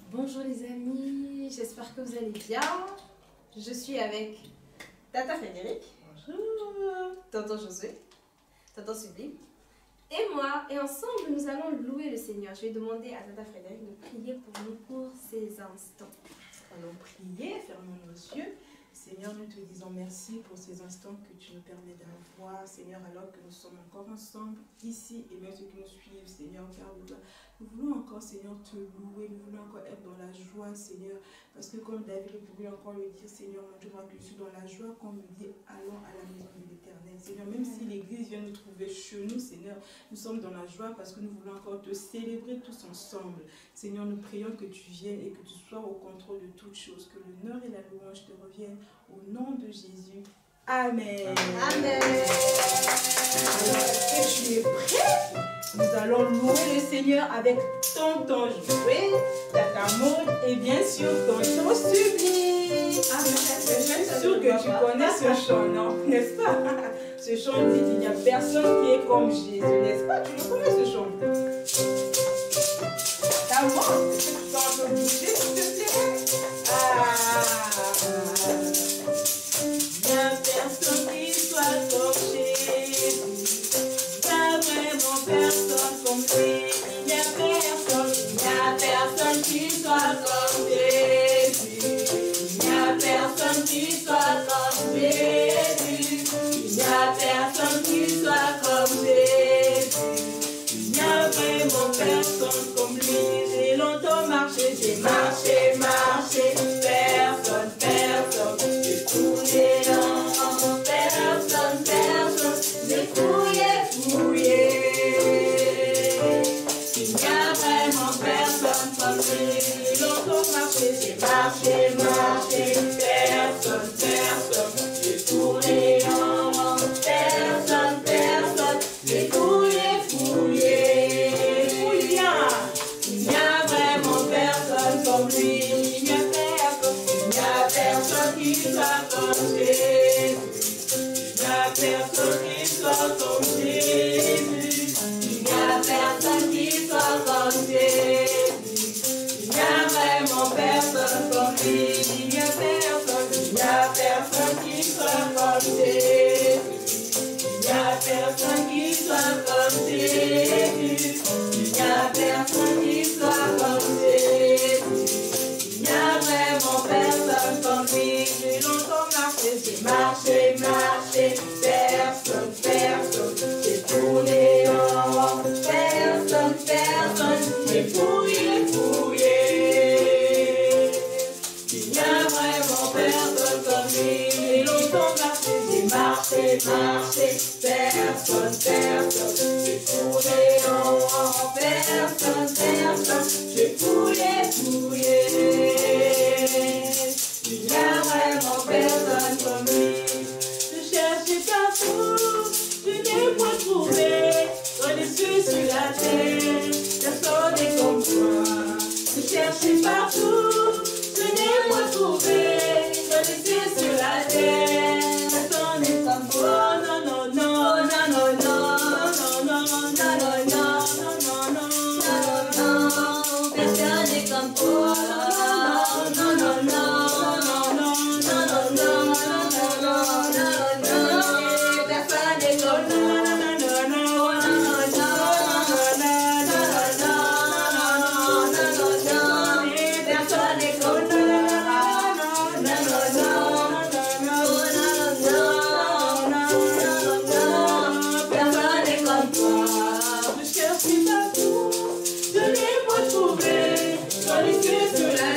Bonjour les amis, j'espère que vous allez bien. Je suis avec Tata Frédéric. Bonjour. Tonton Josué, Tonton Sublime et moi. Et ensemble, nous allons louer le Seigneur. Je vais demander à Tata Frédéric de prier pour nous pour ces instants. Allons prier, fermons nos yeux. Seigneur, nous te disons merci pour ces instants que tu nous permets d'avoir. Seigneur, alors que nous sommes encore ensemble ici et même ceux qui nous suivent, Seigneur, car nous voulons encore, Seigneur, te louer. Nous voulons encore être dans la joie, Seigneur. Parce que comme David pouvait encore le dire, Seigneur, montre-moi que je suis dans la joie quand on me dit allons à la maison de l'Éternel. Seigneur, même si l'église vient nous trouver chez nous, Seigneur, nous sommes dans la joie parce que nous voulons encore te célébrer tous ensemble. Seigneur, nous prions que tu viennes et que tu sois au contrôle de toutes choses, que l'honneur et la louange te reviennent au nom de Jésus. Amen. Amen. Alors, est-ce que tu es prêt? Nous allons louer le Seigneur avec tonton Josué, Tata Maud et bien sûr tonton Sublime. Je suis sûre que tu connais ce chant, non? N'est-ce pas? Ce chant dit qu'il n'y a personne qui est comme Jésus, n'est-ce pas? Tu le connais ce chant? Tata Maud, est-ce que tu peux un peu bouger, s'il te plaît? Il n'y a personne qui soit comme Jésus. Il n'y a vraiment personne comme lui. Il n'y a personne qui soit comme Jésus. Il n'y a personne qui soit comme Jésus. Il n'y a personne qui soit comme Jésus. Il n'y a vraiment personne comme lui. J'ai longtemps marché, j'ai marché. Personne, j'ai tourné en personne, j'ai fouillé. Il n'y a vraiment personne comme lui. J'ai longtemps marché, j'ai marché. Personne, j'ai tourné en personne, j'ai fouillé. Il n'y a vraiment personne comme lui. Il n'y a personne qui soit comme Jésus. Il n'y a personne qui soit comme Jésus. Il n'y a personne qui soit comme Jésus. Il n'y a vraiment personne comme lui. Il n'y a personne qui soit comme Jésus. Il n'y a personne qui soit comme Jésus. Il n'y a personne qui soit comme Jésus. Il n'y a vraiment personne comme lui. J'ai longtemps marché, j'ai marché. Personne, j'ai tourné en personne, j'ai fouillé. Il n'y a vraiment personne comme lui. J'ai longtemps marché, j'ai marché. Personne, j'ai tourné en personne, j'ai fouillé. Il n'y a vraiment personne comme lui. Je cherchais partout, je n'ai point trouvé. Dans les cieux, sur la terre, personne n'est comme toi. Je cherchais partout, je n'ai point trouvé. Dans les cieux, sur la terre, personne n'est comme toi. Personne n'est comme toi. Je cherche partout, je n'ai pas trouvé. Dans les cieux, sur la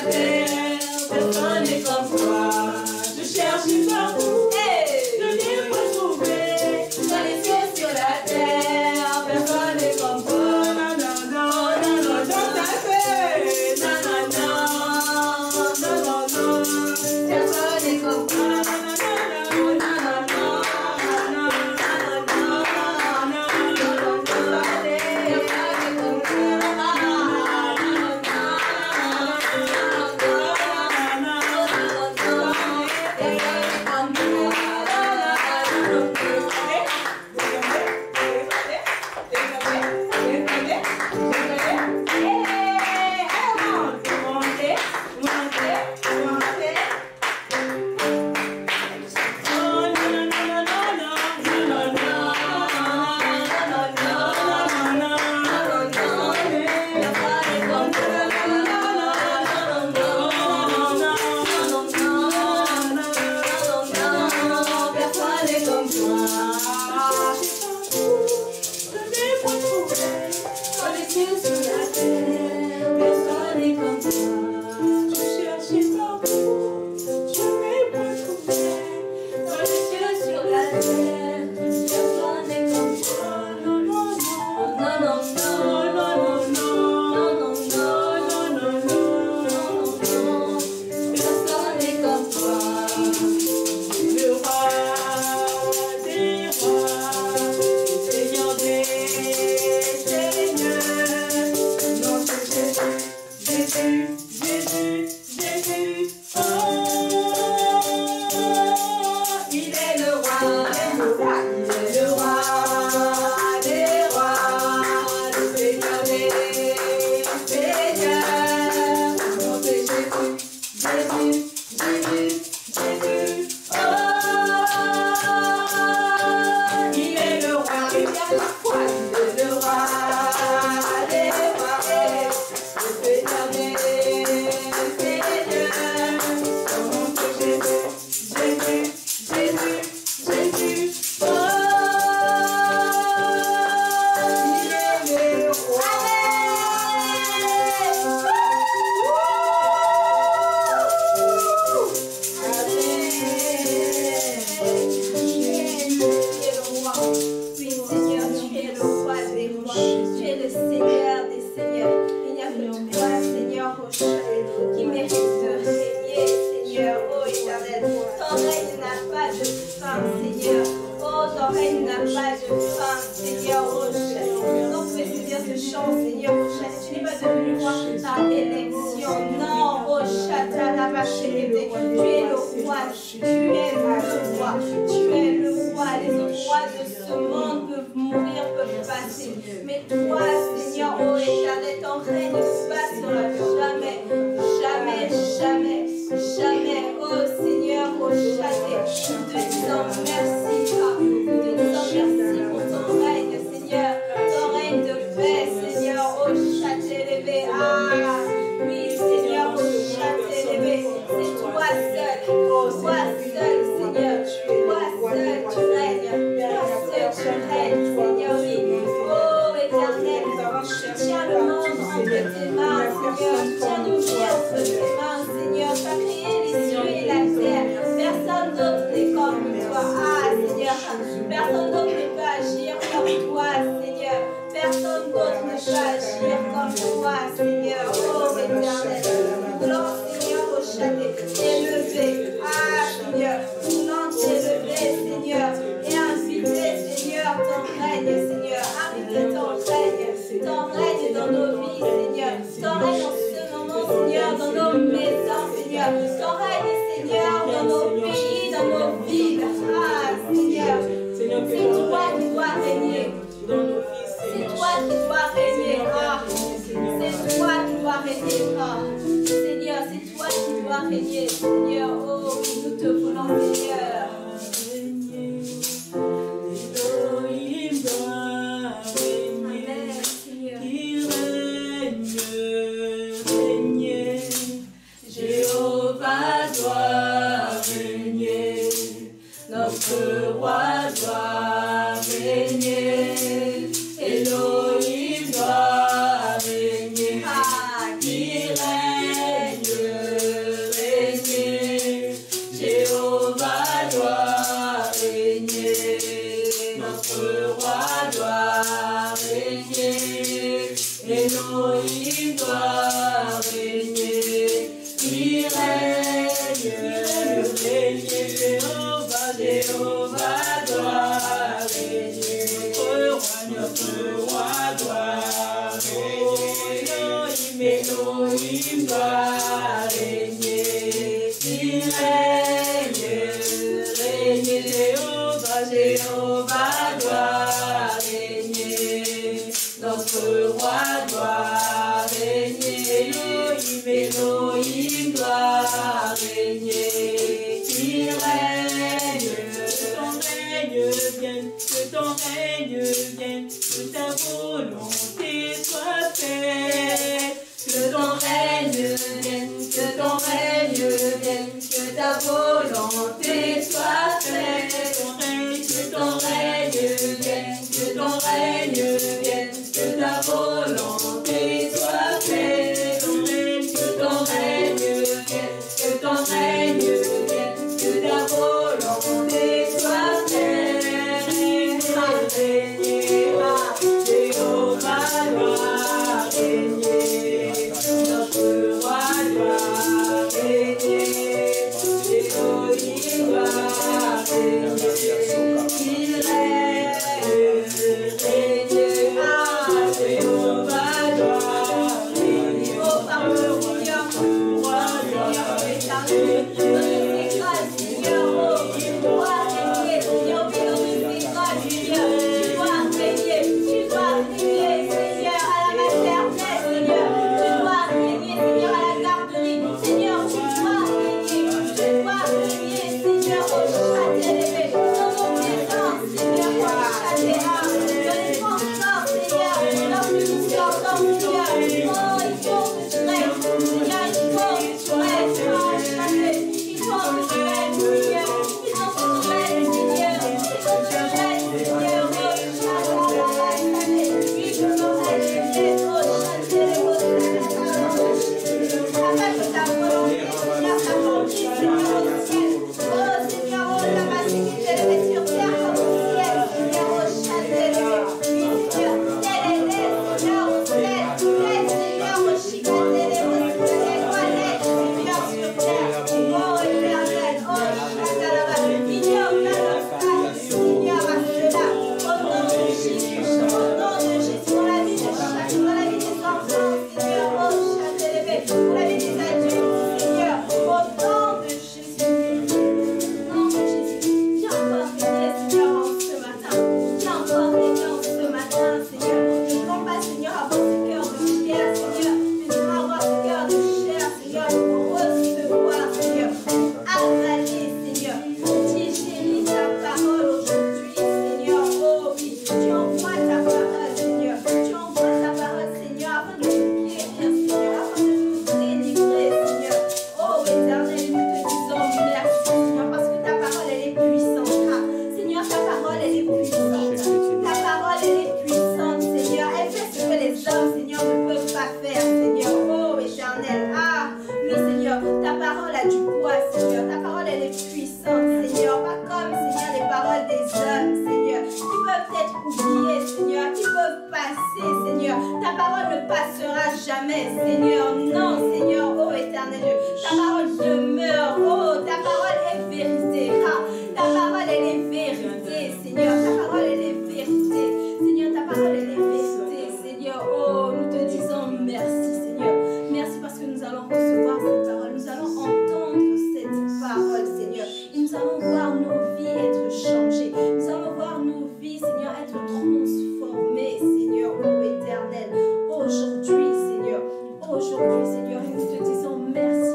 Seigneur. Non, Seigneur, ô éternel Dieu. Ta parole demeure. Oh, ta parole est vérité. Ah, ta parole, elle est vérité, Seigneur. Ta parole, elle est vérité. Seigneur, ta parole, elle est vérité, Seigneur. Oh, nous te disons merci, Seigneur. Merci parce que nous allons recevoir cette parole. Nous allons entendre cette parole, Seigneur. Et nous allons voir nos vies être changées. Nous allons voir nos vies, Seigneur, être transformées, Seigneur, ô éternel. Aujourd'hui, Seigneur. Aujourd'hui, Seigneur. Et nous te disons merci.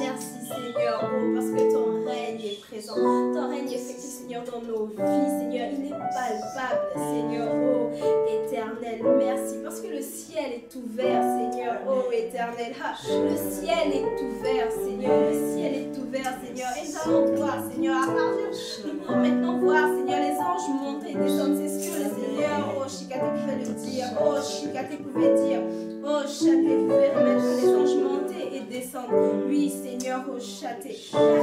Merci, Seigneur. Oh, parce que ton règne est présent. Ton règne est effectif, Seigneur, dans nos vies, Seigneur. Il est palpable, Seigneur. Oh, éternel. Merci parce que le ciel est ouvert, Seigneur. Oh, éternel. Ah, le ciel est ouvert, Seigneur. Le ciel est ouvert, Seigneur. Et nous allons voir, Seigneur, à partir, nous pouvons maintenant voir, Seigneur, les anges monter et descendre. C'est ce que le Seigneur, oh, Chikate pouvait le dire. Oh, Chikate pouvait dire. Oh, Chate pouvait remettre les anges monter et descendre. Oui, Seigneur, oh, Chate. Là,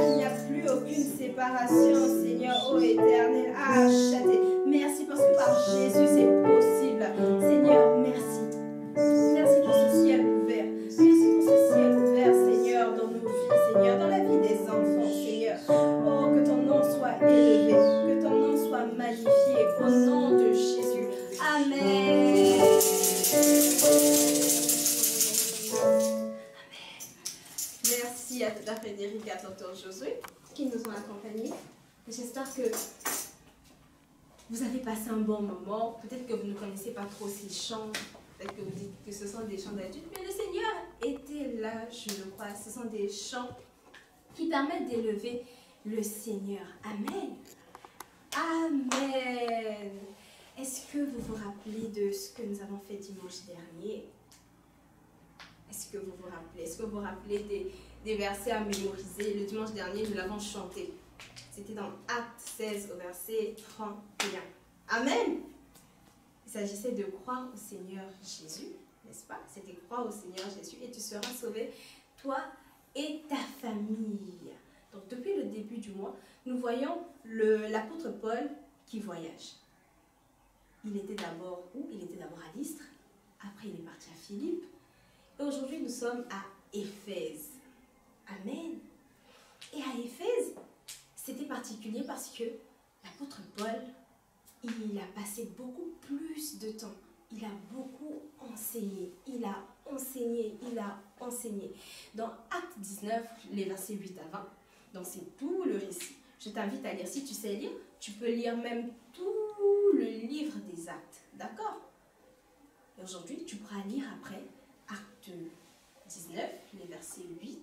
il n'y a plus aucune séparation, Seigneur, oh, éternel. Ah, Chate. Merci parce que par Jésus, c'est possible. Seigneur, merci. Merci pour ce ciel ouvert. Merci pour ce ciel ouvert, Seigneur, dans nos vies, Seigneur, dans la vie des enfants, Seigneur. Oh, que ton nom soit élevé, que ton nom soit magnifié, au nom de Jésus. Amen. Amen. Merci à Tata Frédéric et à Tonton Josué qui nous ont accompagnés. J'espère que vous avez passé un bon moment. Peut-être que vous ne connaissez pas trop ces chants. Peut-être que vous dites que ce sont des chants d'adultes. Mais le Seigneur était là, je le crois. Ce sont des chants qui permettent d'élever le Seigneur. Amen. Amen. Est-ce que vous vous rappelez de ce que nous avons fait dimanche dernier? Est-ce que vous vous rappelez? Est-ce que vous vous rappelez des versets à mémoriser? Le dimanche dernier, nous l'avons chanté. C'était dans Acte 16 au verset 31. Amen. Il s'agissait de croire au Seigneur Jésus, n'est-ce pas? C'était croire au Seigneur Jésus et tu seras sauvé, toi et ta famille. Donc depuis le début du mois, nous voyons l'apôtre Paul qui voyage. Il était d'abord où? Il était d'abord à Lystre, après il est parti à Philippe, et aujourd'hui nous sommes à Éphèse. Amen. Et à Éphèse, c'était particulier parce que l'apôtre Paul, il a passé beaucoup plus de temps. Il a beaucoup enseigné. Il a enseigné. Il a enseigné. Dans Acte 19, les versets 8 à 20, donc c'est tout le récit. Je t'invite à lire. Si tu sais lire, tu peux lire même tout le livre des Actes. D'accord? Et aujourd'hui, tu pourras lire après Acte 19, les versets 8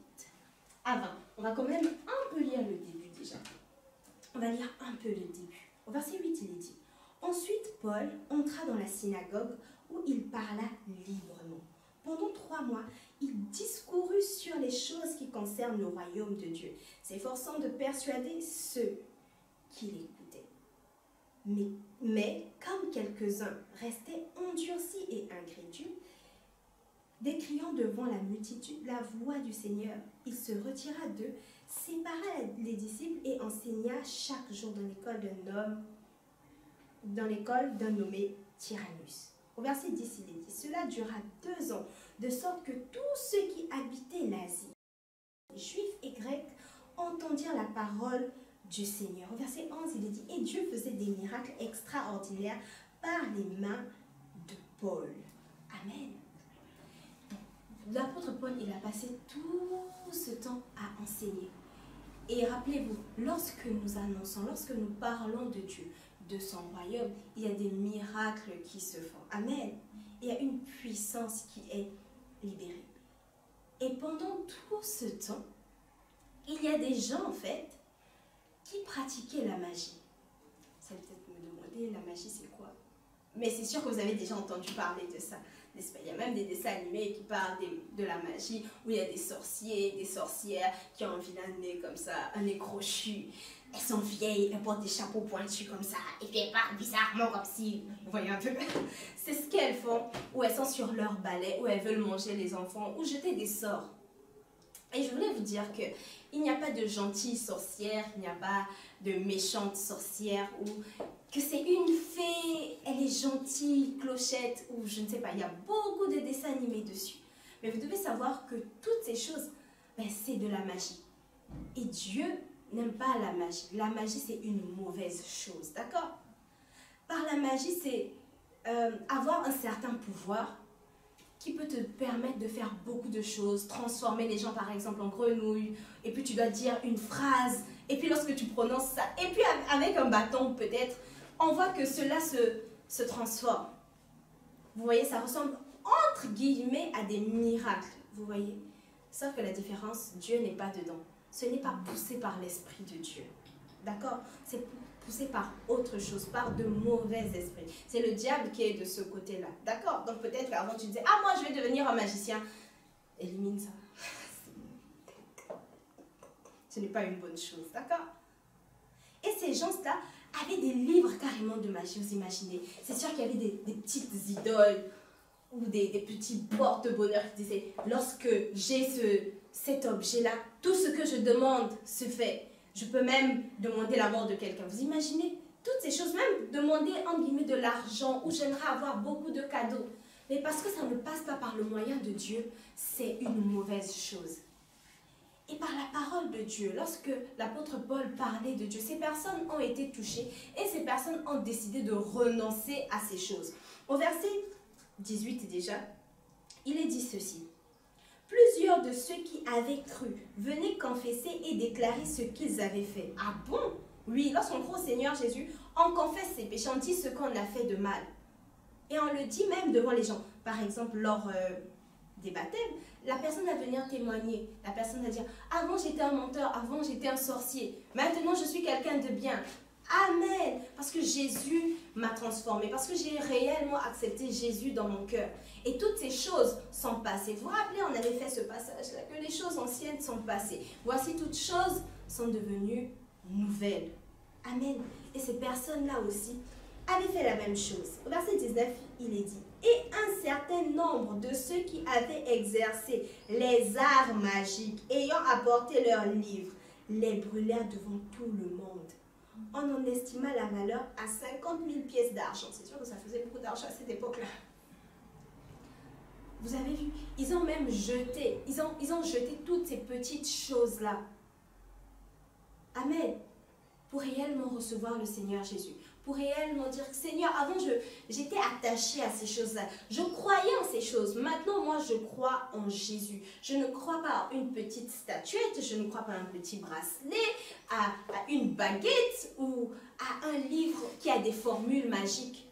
à 20. On va quand même un peu lire le début déjà. On va lire un peu le début. Au verset 8, il est dit: Ensuite, Paul entra dans la synagogue où il parla librement. Pendant 3 mois, il discourut sur les choses qui concernent le royaume de Dieu, s'efforçant de persuader ceux qui l'écoutaient. Mais comme quelques-uns restaient endurcis et incrédules, décriant devant la multitude la voix du Seigneur, il se retira d'eux, sépara les disciples et enseigna chaque jour dans l'école d'un nommé Tyrannus. Au verset 10, il est dit: Cela dura 2 ans, de sorte que tous ceux qui habitaient l'Asie, juifs et grecs, entendirent la parole du Seigneur. Au verset 11, il est dit: Et Dieu faisait des miracles extraordinaires par les mains de Paul. Amen. L'apôtre Paul, il a passé tout ce temps à enseigner. Et rappelez-vous, lorsque nous annonçons, lorsque nous parlons de Dieu, de son royaume, il y a des miracles qui se font. Amen. Il y a une puissance qui est libérée. Et pendant tout ce temps, il y a des gens, en fait, qui pratiquaient la magie. Vous allez peut-être me demander, la magie, c'est quoi? Mais c'est sûr que vous avez déjà entendu parler de ça. Il y a même des dessins animés qui parlent de la magie, où il y a des sorciers, des sorcières qui ont un vilain nez comme ça, un nez crochu. Elles sont vieilles, elles portent des chapeaux pointus comme ça, et puis elles parlent bizarrement comme si... Vous voyez un peu? C'est ce qu'elles font, où elles sont sur leur balai, où elles veulent manger les enfants, ou jeter des sorts. Et je voulais vous dire qu'il n'y a pas de gentilles sorcières, il n'y a pas de méchantes sorcières, ou que c'est une fée, elle est gentille, clochette, ou je ne sais pas, il y a beaucoup de dessins animés dessus. Mais vous devez savoir que toutes ces choses, ben, c'est de la magie. Et Dieu n'aime pas la magie. La magie, c'est une mauvaise chose, d'accord? Par la magie, c'est avoir un certain pouvoir qui peut te permettre de faire beaucoup de choses, transformer les gens par exemple en grenouilles, et puis tu dois dire une phrase, et puis lorsque tu prononces ça, et puis avec un bâton peut-être, on voit que cela se transforme. Vous voyez, ça ressemble entre guillemets à des miracles, vous voyez. Sauf que la différence, Dieu n'est pas dedans. Ce n'est pas poussé par l'Esprit de Dieu. D'accord? C'est poussé par autre chose, par de mauvais esprits. C'est le diable qui est de ce côté-là. D'accord? Donc peut-être qu'avant tu disais, ah moi je vais devenir un magicien. Élimine ça. Ce n'est pas une bonne chose. D'accord? Et ces gens-là avaient des livres carrément de magie, vous imaginez. C'est sûr qu'il y avait des petites idoles ou des petits porte-bonheur qui disaient, lorsque j'ai cet objet-là, tout ce que je demande se fait. Je peux même demander la mort de quelqu'un. Vous imaginez toutes ces choses, même demander en guillemets de l'argent ou j'aimerais avoir beaucoup de cadeaux. Mais parce que ça ne passe pas par le moyen de Dieu, c'est une mauvaise chose. Et par la parole de Dieu, lorsque l'apôtre Paul parlait de Dieu, ces personnes ont été touchées et ces personnes ont décidé de renoncer à ces choses. Au verset 18 déjà, il est dit ceci. Plusieurs de ceux qui avaient cru venaient confesser et déclarer ce qu'ils avaient fait. Ah bon? Oui, lorsqu'on croit au Seigneur Jésus, on confesse ses péchés, on dit ce qu'on a fait de mal. Et on le dit même devant les gens. Par exemple, lors des baptêmes, la personne va venir témoigner. La personne va dire, avant j'étais un menteur, avant j'étais un sorcier. Maintenant je suis quelqu'un de bien. Amen. Parce que Jésus m'a transformé. Parce que j'ai réellement accepté Jésus dans mon cœur. Et toutes ces choses sont passées. Vous vous rappelez, on avait fait ce passage-là, que les choses anciennes sont passées. Voici toutes choses sont devenues nouvelles. Amen. Et ces personnes-là aussi avaient fait la même chose. Au verset 19, il est dit, et un certain nombre de ceux qui avaient exercé les arts magiques, ayant apporté leurs livres, les brûlèrent devant tout le monde. On en estima la valeur à 50 000 pièces d'argent. C'est sûr que ça faisait beaucoup d'argent à cette époque-là. Vous avez vu, ils ont même jeté, ils ont jeté toutes ces petites choses-là. Amen. Pour réellement recevoir le Seigneur Jésus. Pour réellement dire, Seigneur, avant j'étais attachée à ces choses-là. Je croyais en ces choses. Maintenant, moi, je crois en Jésus. Je ne crois pas à une petite statuette, je ne crois pas à un petit bracelet, à une baguette ou à un livre qui a des formules magiques.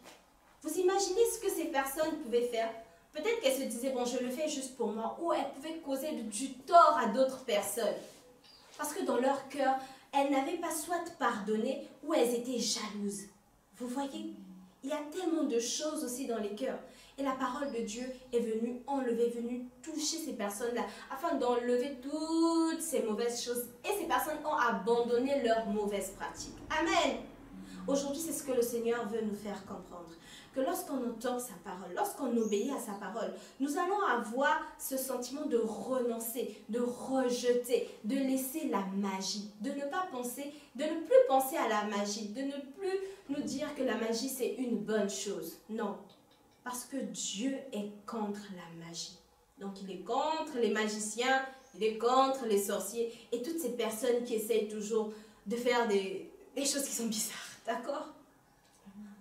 Vous imaginez ce que ces personnes pouvaient faire? Peut-être qu'elles se disaient, bon, je le fais juste pour moi, ou elles pouvaient causer du tort à d'autres personnes. Parce que dans leur cœur, elles n'avaient pas soit pardonné, ou elles étaient jalouses. Vous voyez, il y a tellement de choses aussi dans les cœurs. Et la parole de Dieu est venue enlever, venue toucher ces personnes-là, afin d'enlever toutes ces mauvaises choses. Et ces personnes ont abandonné leurs mauvaises pratiques. Amen. Aujourd'hui, c'est ce que le Seigneur veut nous faire comprendre. Que lorsqu'on entend sa parole, lorsqu'on obéit à sa parole, nous allons avoir ce sentiment de renoncer, de rejeter, de laisser la magie, de ne pas penser, de ne plus penser à la magie, de ne plus nous dire que la magie c'est une bonne chose. Non, parce que Dieu est contre la magie. Donc il est contre les magiciens, il est contre les sorciers et toutes ces personnes qui essayent toujours de faire des choses qui sont bizarres, d'accord?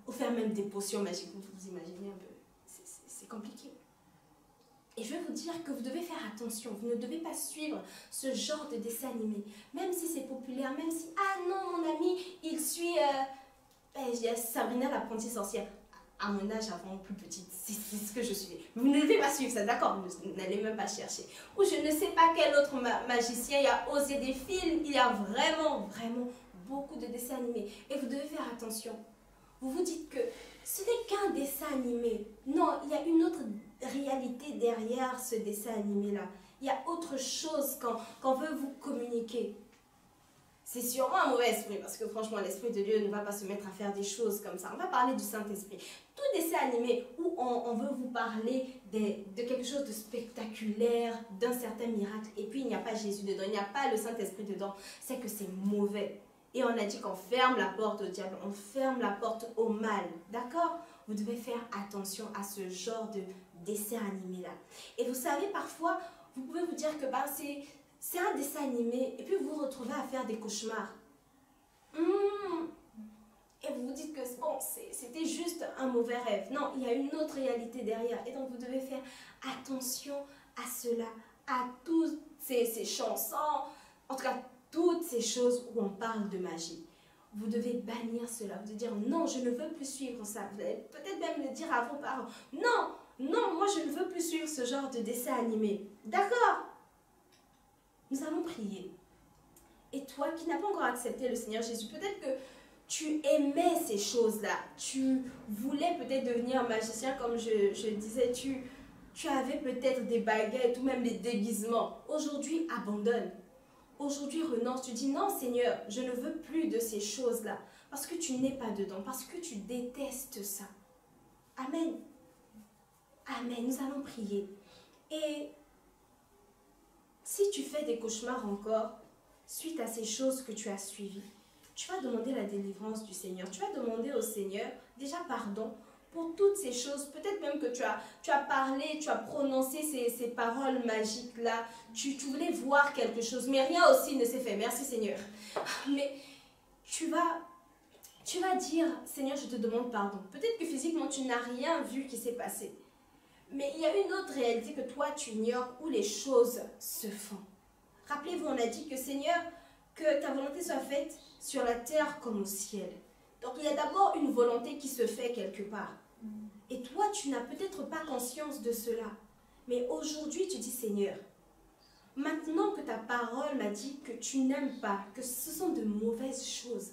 Ou faire même des potions magiques, vous imaginez un peu, c'est compliqué. Et je vais vous dire que vous devez faire attention, vous ne devez pas suivre ce genre de dessin animé, même si c'est populaire, même si, ah non, mon ami, il suit Sabrina l'apprentie sorcière. À mon âge, avant, plus petite, c'est ce que je suivais. Vous ne devez pas suivre ça, d'accord? Vous n'allez même pas chercher. Ou je ne sais pas quel autre magicien, il y a osé des films, il y a vraiment beaucoup de dessins animés. Et vous devez faire attention. Vous vous dites que ce n'est qu'un dessin animé. Non, il y a une autre réalité derrière ce dessin animé-là. Il y a autre chose qu'on veut vous communiquer. C'est sûrement un mauvais esprit, parce que franchement, l'Esprit de Dieu ne va pas se mettre à faire des choses comme ça. On va parler du Saint-Esprit. Tout dessin animé où on veut vous parler de quelque chose de spectaculaire, d'un certain miracle, et puis il n'y a pas Jésus dedans, il n'y a pas le Saint-Esprit dedans, c'est que c'est mauvais. Et on a dit qu'on ferme la porte au diable, on ferme la porte au mal. D'accord? Vous devez faire attention à ce genre dessin animé là. Et vous savez, parfois, vous pouvez vous dire que bah, c'est un dessin animé et puis vous vous retrouvez à faire des cauchemars. Et vous vous dites que bon, c'était juste un mauvais rêve. Non, il y a une autre réalité derrière. Et donc vous devez faire attention à cela, à toutes ces chansons, en tout cas toutes ces choses où on parle de magie. Vous devez bannir cela, vous devez dire non, je ne veux plus suivre ça. Vous allez peut-être même le dire à vos parents. Non, non, moi je ne veux plus suivre ce genre de dessin animé. D'accord? Nous allons prier. Et toi qui n'as pas encore accepté le Seigneur Jésus, peut-être que tu aimais ces choses-là. Tu voulais peut-être devenir magicien, comme je disais, tu avais peut-être des baguettes ou même des déguisements. Aujourd'hui, abandonne. Aujourd'hui, renonce. Tu dis non, Seigneur, je ne veux plus de ces choses-là. Parce que tu n'es pas dedans, parce que tu détestes ça. Amen. Amen. Nous allons prier. Et si tu fais des cauchemars encore, suite à ces choses que tu as suivies, tu vas demander la délivrance du Seigneur. Tu vas demander au Seigneur déjà pardon pour toutes ces choses. Peut-être même que tu as parlé, tu as prononcé ces paroles magiques-là. Tu voulais voir quelque chose, mais rien aussi ne s'est fait. Merci Seigneur. Mais tu vas dire, Seigneur, je te demande pardon. Peut-être que physiquement, tu n'as rien vu qui s'est passé. Mais il y a une autre réalité que toi, tu ignores où les choses se font. Rappelez-vous, on a dit que Seigneur, que ta volonté soit faite sur la terre comme au ciel. Donc il y a d'abord une volonté qui se fait quelque part. Et toi, tu n'as peut-être pas conscience de cela. Mais aujourd'hui, tu dis, Seigneur, maintenant que ta parole m'a dit que tu n'aimes pas, que ce sont de mauvaises choses,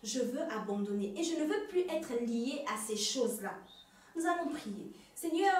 je veux abandonner. Et je ne veux plus être lié à ces choses-là. Nous allons prier. Seigneur,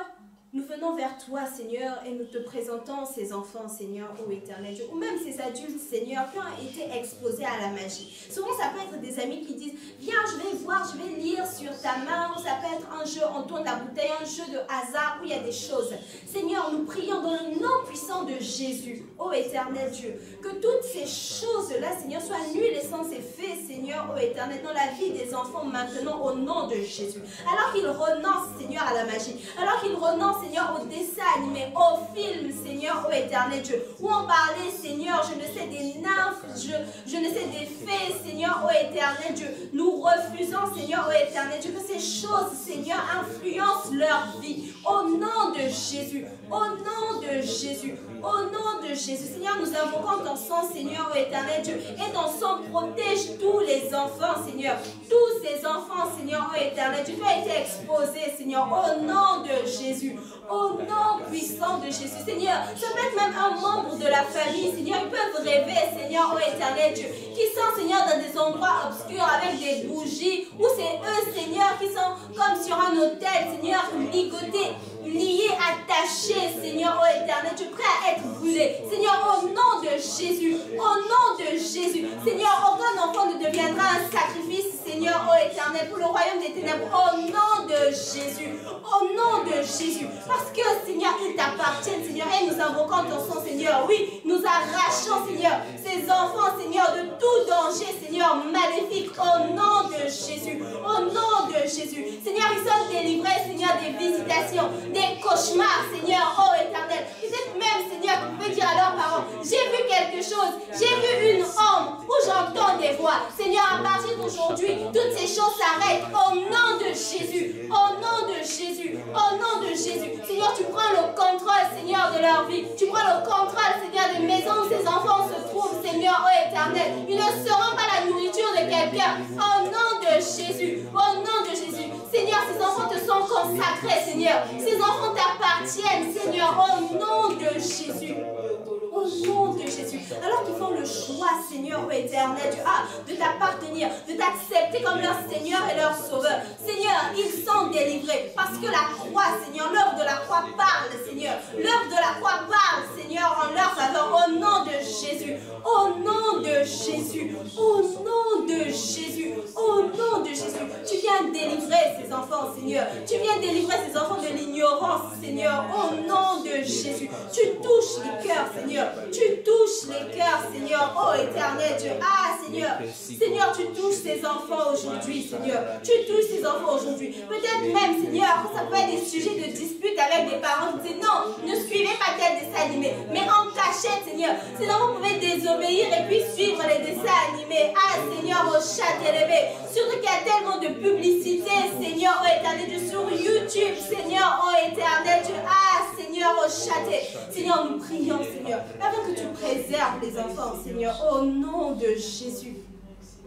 nous venons vers toi, Seigneur, et nous te présentons ces enfants, Seigneur, ô Éternel Dieu, ou même ces adultes, Seigneur, qui ont été exposés à la magie. Souvent, ça peut être des amis qui disent, viens, je vais voir, je vais lire sur ta main, ou ça peut être un jeu, on tourne la bouteille, un jeu de hasard, où il y a des choses. Seigneur, nous prions dans le nom puissant de Jésus, ô Éternel Dieu, que toutes ces choses-là, Seigneur, soient nulles et sans effet, Seigneur, ô Éternel, dans la vie des enfants maintenant, au nom de Jésus. Alors qu'ils renoncent, Seigneur, à la magie, alors qu'ils renoncent, Seigneur, au dessin animé, au film, Seigneur, ô Éternel Dieu, où on parlait, Seigneur, je ne sais des nymphes, je ne sais des fées, Seigneur, ô Éternel Dieu. Nous refusons, Seigneur, ô Éternel Dieu, que ces choses, Seigneur, influencent leur vie. Au nom de Jésus, au nom de Jésus, au nom de Jésus. Seigneur, nous invoquons ton sang, Seigneur, ô Éternel Dieu, et ton sang protège tous les enfants, Seigneur. Tous ces enfants, Seigneur, ô Éternel Dieu, qui ont été exposés, Seigneur, au nom de Jésus. Au nom puissant de Jésus, Seigneur, ça peut être même un membre de la famille, Seigneur, ils peuvent rêver, Seigneur, ô Éternel Dieu, qui sont, Seigneur, dans des endroits obscurs avec des bougies, ou c'est eux, Seigneur, qui sont comme sur un autel, Seigneur, ligotés, liés, attachés, Seigneur, ô Éternel Dieu, prêts à être brûlés. Seigneur, au nom de Jésus, au nom de Jésus, Seigneur, aucun enfant ne deviendra un sacrifice, Seigneur, ô Éternel, pour le royaume des ténèbres, au nom de Jésus, au nom de Jésus, parce que, Seigneur, ils t'appartiennent, Seigneur, et nous invoquons ton sang, Seigneur, oui, nous arrachons, Seigneur, ces enfants, Seigneur, de tout danger, Seigneur, maléfique, au nom de Jésus, au nom de Jésus, Seigneur, ils sont délivrés, Seigneur, des visitations, des cauchemars, Seigneur, ô Éternel, peut-être même, Seigneur, tu peux dire à leurs parents, j'ai vu quelque chose, j'ai vu une ombre, où j'entends des voix, Seigneur, à partir d'aujourd'hui, toutes ces choses s'arrêtent, au nom de Jésus, au nom de Jésus, au nom de Jésus. Seigneur, tu prends le contrôle, Seigneur, de leur vie. Tu prends le contrôle, Seigneur, des maisons où ces enfants se trouvent, Seigneur, ô Éternel. Ils ne seront pas la nourriture de quelqu'un. Au nom de Jésus, au nom de Jésus. Seigneur, ces enfants te sont consacrés, Seigneur. Ces enfants t'appartiennent, Seigneur, au nom de Jésus. Au nom de Jésus. Alors qu'ils font le choix, Seigneur, ô Éternel Dieu, de t'appartenir, de t'accepter comme leur Seigneur et leur Sauveur. Seigneur, ils sont délivrés parce que la croix, Seigneur, l'œuvre de la croix parle, Seigneur. L'œuvre de la croix parle, Seigneur, en leur faveur. Au nom de Jésus. Au nom de Jésus. Au nom de Jésus. Au nom de Jésus. Tu viens délivrer ces enfants, Seigneur. Tu viens délivrer ces enfants de l'ignorance, Seigneur. Au nom de Jésus. Tu touches les cœurs, Seigneur. Tu touches touches les cœurs, Seigneur, oh éternel Dieu. Ah, Seigneur, Seigneur, tu touches ces enfants aujourd'hui, Seigneur. Tu touches ces enfants aujourd'hui. Peut-être même, Seigneur, ça peut être des sujets de dispute avec des parents qui disent non, ne suivez pas tel dessin animé. Mais en cachette, Seigneur, ces enfants pouvaient désobéir et puis suivre les dessins animés. Ah, Seigneur, au chat élevé. Surtout qu'il y a tellement de publicité, Seigneur, oh éternel Dieu, sur YouTube, Seigneur, oh éternel Dieu. Ah, Seigneur, au chat. Seigneur, nous prions, Seigneur, afin que tu préserves les enfants, Seigneur, au nom de Jésus.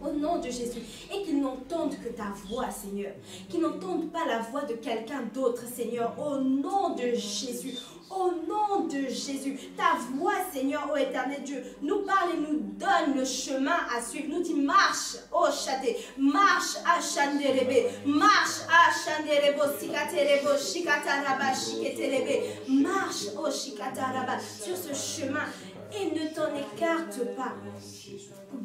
Au nom de Jésus. Et qu'ils n'entendent que ta voix, Seigneur. Qu'ils n'entendent pas la voix de quelqu'un d'autre, Seigneur. Au nom de Jésus. Au nom de Jésus. Ta voix, Seigneur, ô éternel Dieu, nous parle et nous donne le chemin à suivre. Nous dit marche, ô châté. Marche à Chanderebe. Marche à Chanderebo. Sikaterebo. Shikataraba. Shiketerebe. Marche, ô Shikataraba, sur ce chemin. Et ne t'en écarte pas.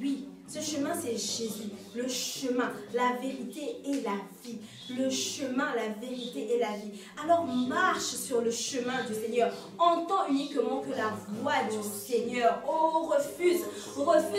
Oui. Ce chemin, c'est Jésus. Le chemin, la vérité et la vie. Le chemin, la vérité et la vie. Alors marche sur le chemin du Seigneur. Entends uniquement que la voix du Seigneur. Oh, refuse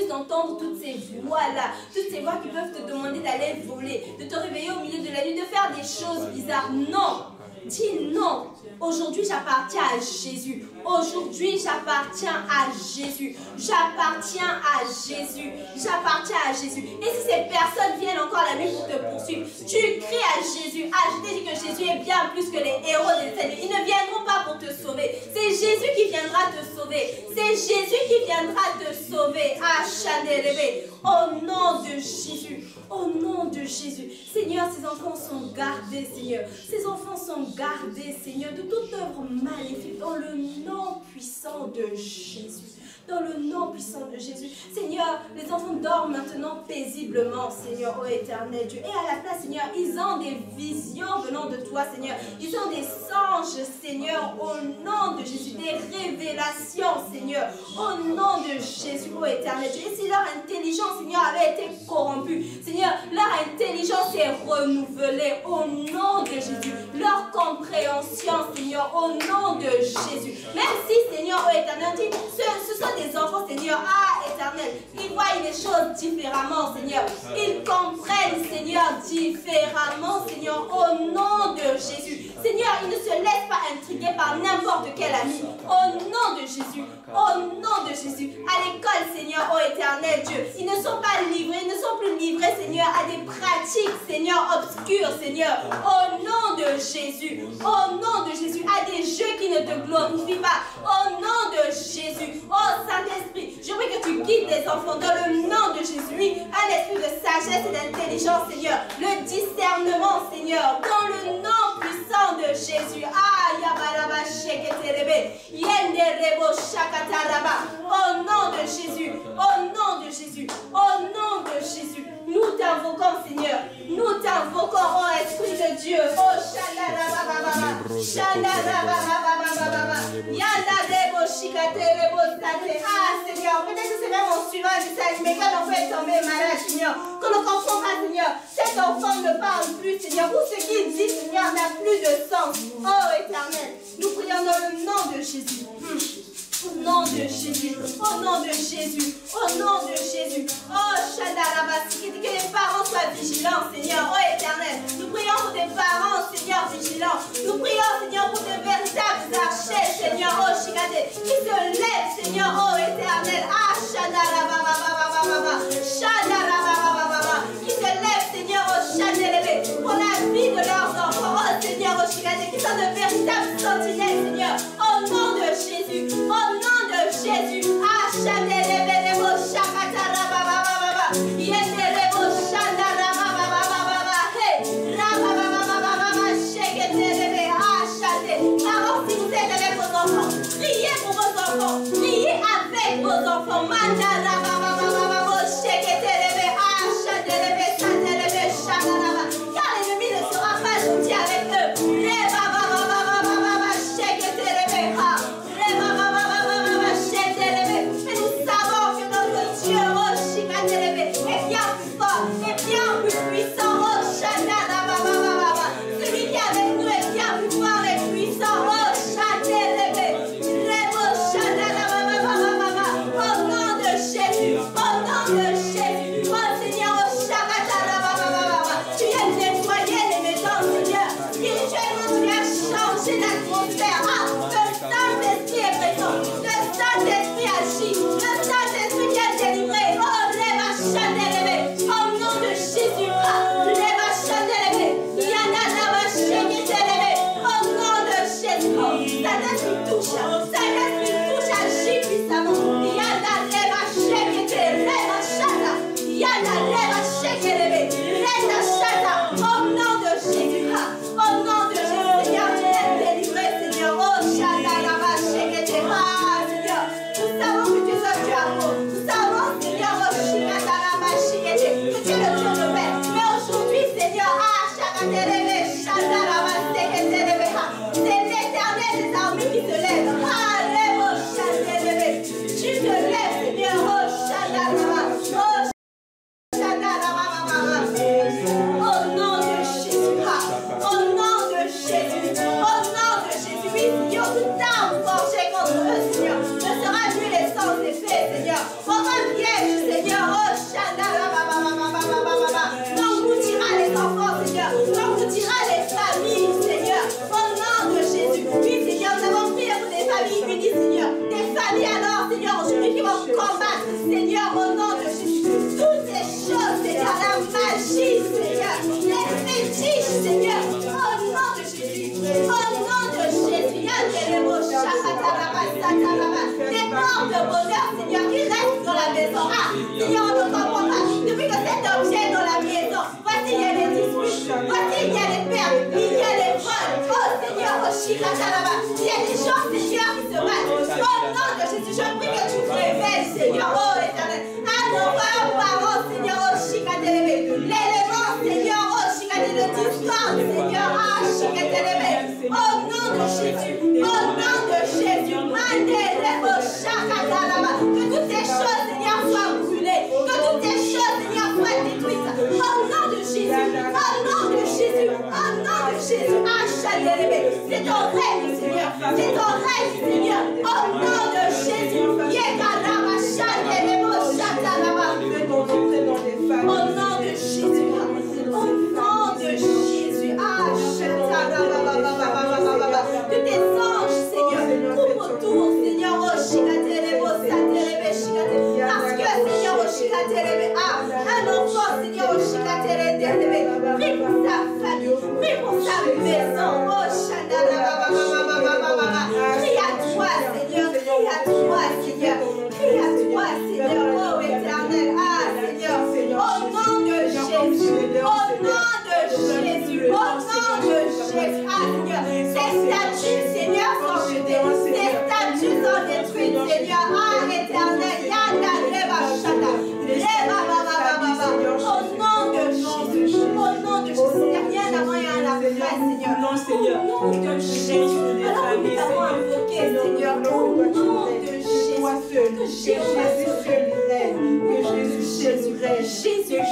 d'entendre toutes ces voix-là. Toutes ces voix qui peuvent te demander d'aller voler, de te réveiller au milieu de la nuit, de faire des choses bizarres. Non. Dis non. Aujourd'hui, j'appartiens à Jésus. Aujourd'hui, j'appartiens à Jésus. J'appartiens à Jésus. J'appartiens à Jésus. Et si ces personnes viennent encore la nuit pour te poursuivre, tu cries à Jésus. Ah, je t'ai dit que Jésus est bien plus que les héros des Seigneurs. Ils ne viendront pas pour te sauver. C'est Jésus qui viendra te sauver. C'est Jésus qui viendra te sauver. Ah, Chandelebe. Au nom de Jésus. Au nom de Jésus. Seigneur, ces enfants sont gardés, Seigneur. Ces enfants sont gardés, Seigneur, de toute œuvre maléfique dans le nom puissant de Jésus. Dans le nom puissant de Jésus. Seigneur, les enfants dorment maintenant paisiblement, Seigneur, ô éternel Dieu. Et à la place, Seigneur, ils ont des visions venant de toi, Seigneur. Ils ont des songes, Seigneur, au nom de Jésus. Des révélations, Seigneur, au nom de Jésus, ô éternel Dieu. Et si leur intelligence, Seigneur, avait été corrompue, Seigneur, leur intelligence est renouvelée au nom de Jésus. Leur compréhension, Seigneur, au nom de Jésus. Même si, Seigneur, ô éternel Dieu, ce sont des enfants, Seigneur, ah, éternel, ils voient les choses différemment, Seigneur. Ils comprennent, Seigneur, différemment, Seigneur, au nom de Jésus. Seigneur, ils ne se laissent pas intriguer par n'importe quel ami. Au nom de Jésus, au nom de Jésus. À l'école, Seigneur, ô éternel Dieu, ils ne sont pas livrés, ils ne sont plus livrés, Seigneur, à des pratiques, Seigneur, obscures, Seigneur. Au nom de Jésus, au nom de Jésus, à des jeux qui ne te glorifient pas. Au nom de Jésus, oh Saint-Esprit, je prie que tu guides les enfants dans le nom de Jésus. Oui, un esprit de sagesse et d'intelligence, Seigneur. Le discernement, Seigneur, dans le nom puissant de Jésus. Ah, yabaraba sheketerebe, yenderebo shakataraba. Au nom de Jésus, au nom de Jésus, au nom de Jésus. Nous t'invoquons, Seigneur. Nous t'invoquons, oh Esprit de Dieu. Oh, Shandarabababa. Shandarabababa. Yandarebo shikaterebo sate. Ah, Seigneur, peut-être que c'est même en suivant un dessin animé quand l'enfant est tombé malade, Seigneur. Qu'on ne comprend pas, Seigneur. Cet enfant ne parle plus, Seigneur. Ou ce qu'il dit, Seigneur, n'a plus de sens. Oh, éternel. Nous prions dans le nom de Jésus. Au nom de Jésus, au nom de Jésus, au nom de Jésus. Oh, Shadarabasi, que les parents soient vigilants, Seigneur, oh éternel. Nous prions pour des parents, Seigneur, vigilants. Nous prions, Seigneur, pour de véritables archers, Seigneur, oh Shikade, qui se lèvent, Seigneur, oh éternel. Ah, Shadarababababababa, Shadarabababababa, qui se lèvent, Seigneur, oh Shadarabé, pour la vie de leurs enfants, oh Seigneur, oh Shikade, qui sont de véritables sentinelles, Seigneur, au nom de Jésus, au nom de Jésus. Ah, Shadarabé, Shakatarababababa, Yenderebo Shadarababababa, hey, Rabababababa, Sheketerebe, ah, Shadé. Alors, si vous êtes avec vos enfants, priez pour vos enfants, priez avec vos enfants. Mandarababababa, Sheketerebe, ah, Shadarabé, Saterebe, Shadaraba. Car l'ennemi ne sera pas gentil avec eux. Rebababababa, Sheketerebe, ah, Rebababababa, Sheketerebe. Mais nous savons que notre Dieu, oh, Shikaterebe, est bien plus fort, est bien plus puissant, oh, Shadarababababa. Celui qui est avec nous est bien plus fort et puissant, oh, Shadarabé. Rebo Shadarababababa. Oh, Seigneur. Comme un piège, Seigneur. Oh, non, vous tirera les enfants, Seigneur. Non, vous tirera les familles, Seigneur. Au nom de Jésus. Oui, Seigneur, nous avons prié pour des familles unies, Seigneur. Des familles alors, Seigneur, aujourd'hui qui vont combattre, Seigneur, au nom de Jésus. Toutes ces choses, Seigneur, la magie, Seigneur. Les fétiches, Seigneur. Au nom de Jésus. Au nom de Jésus. Des portes de bonheur, Seigneur, qui restent dans la maison. Ah, Seigneur, on ne comprend pas. Depuis que cet objet est dans la maison, voici il y a les disputes, voici il y a les pertes, il y a les vols. Oh Seigneur, oh Shikatalaba, il y a des gens, Seigneur, qui se battent. Au nom de Jésus, je prie que tu te révèles, Seigneur, oh éternel. À nos parents, Seigneur, oh Shikatelebe. L'élément, Seigneur, oh Shikatelebe, le discorde, Seigneur, ah Shikatelebe. Au nom de Jésus, au nom de Jésus, Mandelebo Shakatalaba. Que toutes ces choses, Seigneur, soient brûlées. Que toutes ces choses, Seigneur, soient détruites. Au nom de Jésus, au nom de Jésus, au nom de Jésus, ah Shakatalebe. C'est ton règne, Seigneur. C'est ton règne, Seigneur. Au nom de Jésus, Yekalaba Shakatalebo Shakatalaba. Au nom de Jésus, au nom de Jésus, ah Shakatalaba. Que tes anges, Seigneur, coupent autour, Seigneur, oh Shikatelebo, Satelebe, Shikatelebe. Parce que, Seigneur, oh Shikatelebe, ah, un enfant, Seigneur, oh Shikatelebe, prie pour sa famille, prie pour sa maison, oh Shadalaba. Prie à toi, Seigneur, prie à toi, Seigneur, prie à toi, Seigneur, oh éternel, ah, Seigneur, au nom de Jésus, au nom de Jésus, au nom de Jésus, ah, Seigneur, ces statues, Seigneur, sont jetées, ces statues sont détruites, Seigneur, ah, éternel, Yada, Leva, Shada, Leva, au nom de Jésus, au nom de Jésus, il n'y a rien avant et rien après, Seigneur, au nom de Jésus, alors que nous avons invoqué, Seigneur, au nom de Jésus, que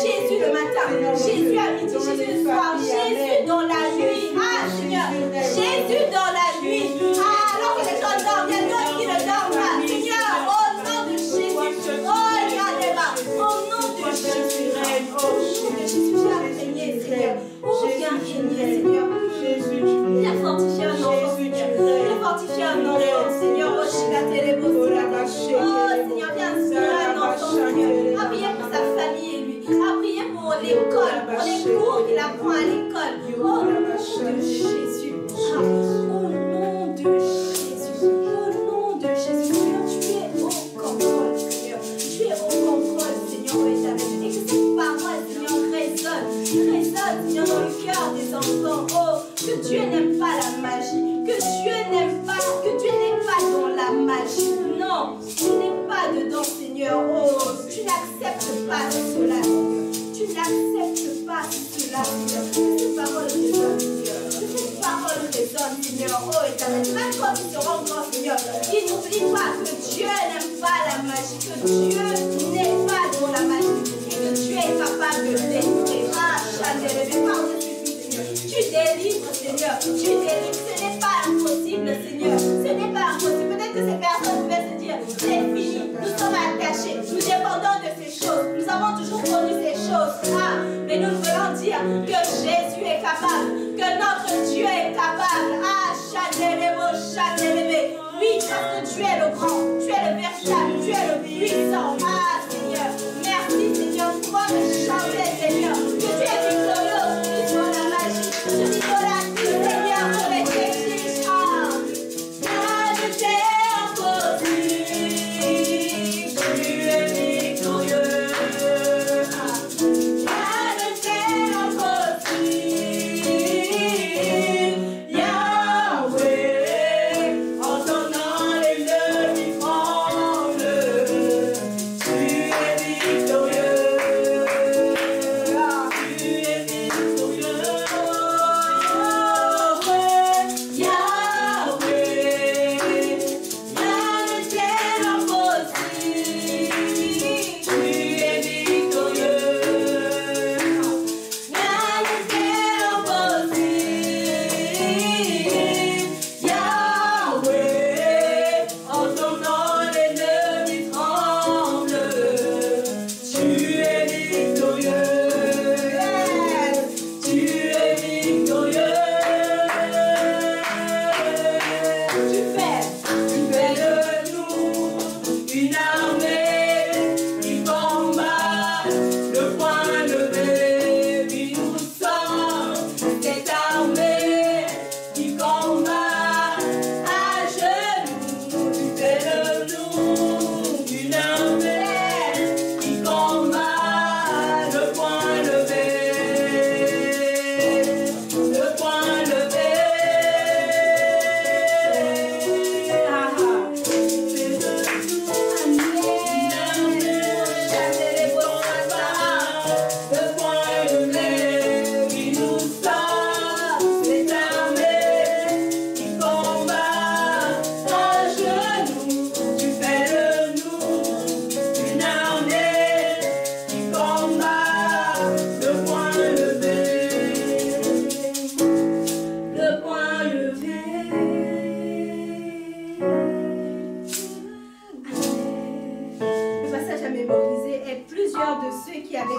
Jésus le matin, Jésus à midi, Jésus le soir, Jésus dans la nuit, ah Seigneur, Jésus dans la nuit, ah alors que les gens dorment, il y a d'autres qui ne dorment pas, Seigneur, au nom de Jésus, oh Yadeva, au nom de Jésus, tu as régné, Seigneur, oh viens régner, Seigneur, viens fortifier un enfant, Seigneur, viens fortifier un enfant, Seigneur, oh Shikatelebo, oh Seigneur, viens inspirer un enfant, Seigneur, à prier pour sa famille et lui, à prier pour l'école, pour les cours qu'il apprend à l'école, au nom de Jésus, au nom de Jésus, au nom de Jésus, Seigneur, tu es au contrôle, Seigneur, tu es au contrôle, Seigneur, oh éternel, et que cette parole, Seigneur, résonne, Seigneur, dans le cœur des enfants, oh, que Dieu n'aime pas la magie, que Dieu n'est pas dans la magie, non, tu n'es pas dedans, Seigneur, oh, tu n'acceptes pas cela, Seigneur, tu n'acceptes pas cela, Seigneur, que cette parole résonne, Seigneur, que cette parole résonne, Seigneur, oh éternel, même quand ils seront grands, Seigneur, ils n'oublient pas que Dieu n'aime pas la magie, que Dieu n'est pas dans la magie, et que tu es capable de délivrer, ah, Chadel, par-dessus tout, Seigneur, tu délivres, Seigneur, tu délivres, ce n'est pas impossible, Seigneur, ce n'est pas impossible, peut-être que ces personnes pouvaient se dire, c'est fini, nous sommes attachés, nous dépendons de ces choses, nous avons toujours connu ces choses, ah, mais nous voulons dire que Jésus est capable, que notre Dieu est capable, ah, Chadelebo, Chadelebe, oui, parce que tu es le grand, tu es le véritable, tu es le puissant, ah, Seigneur, merci, Seigneur, pour pouvoir me chanter, Seigneur, que tu es victorieux, tu es la magie, je dis dans la vie, Seigneur, pour les fétiches, ah, je t'ai impossible, tu es victorieux, ah, je t'ai impossible, Yahweh, en ton nom les ennemis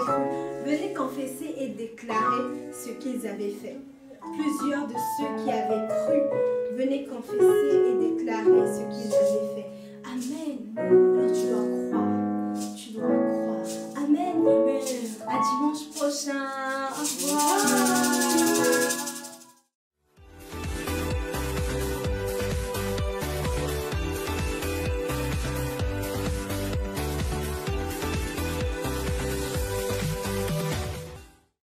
cru venaient confesser et déclarer ce qu'ils avaient fait. Plusieurs de ceux qui avaient cru venaient confesser et déclarer ce qu'ils avaient fait. Amen. Alors tu dois croire. Tu dois croire. Amen. Amen. À dimanche prochain.